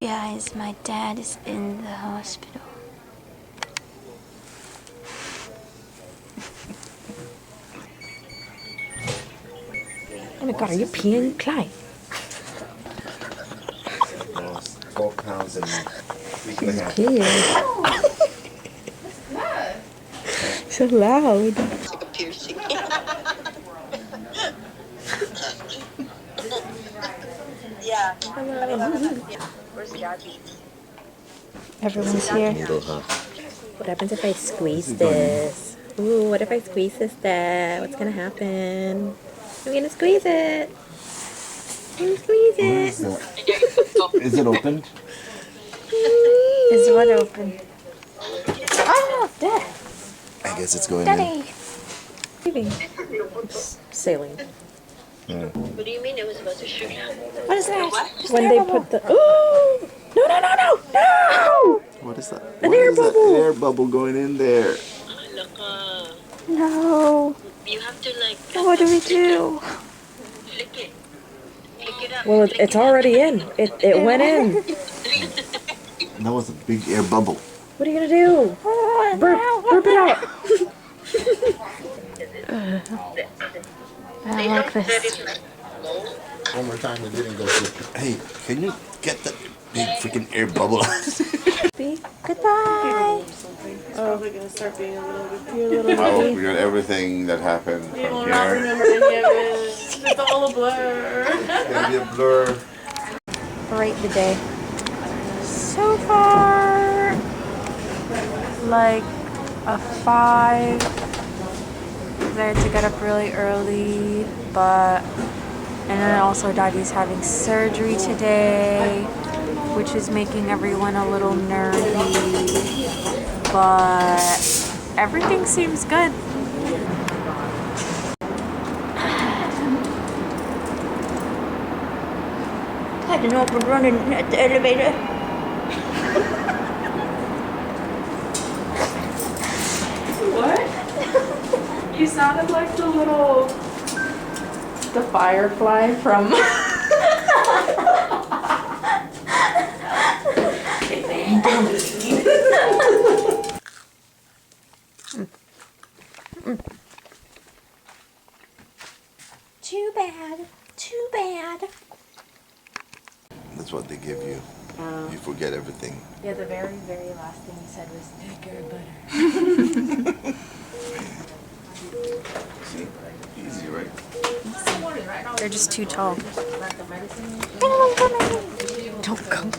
Guys, my dad is in the hospital. Oh my god, are you peeing? Clyde? 12 pounds and week and a half. So loud. It's like a piercing. Yeah. Where's Daddy? Everyone's here. What happens if I squeeze this? Ooh, what if I squeeze this, Dad? What's gonna happen? I'm gonna squeeze it. I'm gonna squeeze it. Is it opened? Is what open? Oh, Dad. I guess it's going Daddy! Leaving. Sailing. What do you mean it was supposed to shoot? What is that? When they put the... Ooh! No, no, no, no! No! in. What is that? An What air is that bubble. air bubble going in there? No! You have to like What do we do? flick it. Flick it up. Well, it's already in. It went in. That was a big air bubble. What are you gonna do? Oh, Burp it out. I don't like this. One more time, it didn't go through. Hey, can you get that big freaking air bubble out? Goodbye! It's probably gonna start being a little bit. I will forget everything that happened You will from not here. remember any of it. It's all a blur. It's gonna be a blur. Rate the day. So far, like a 5. I had to get up really early, and then also Daddy's having surgery today, which is making everyone a little nervy, but everything seems good. I don't know if we're running at the elevator. What? You sounded like the firefly from. Too bad. Too bad. That's what they give you. You forget everything. Yeah, the very, very last thing he said was thicker butter. See? Easy, right? They're just too tall. Don't go.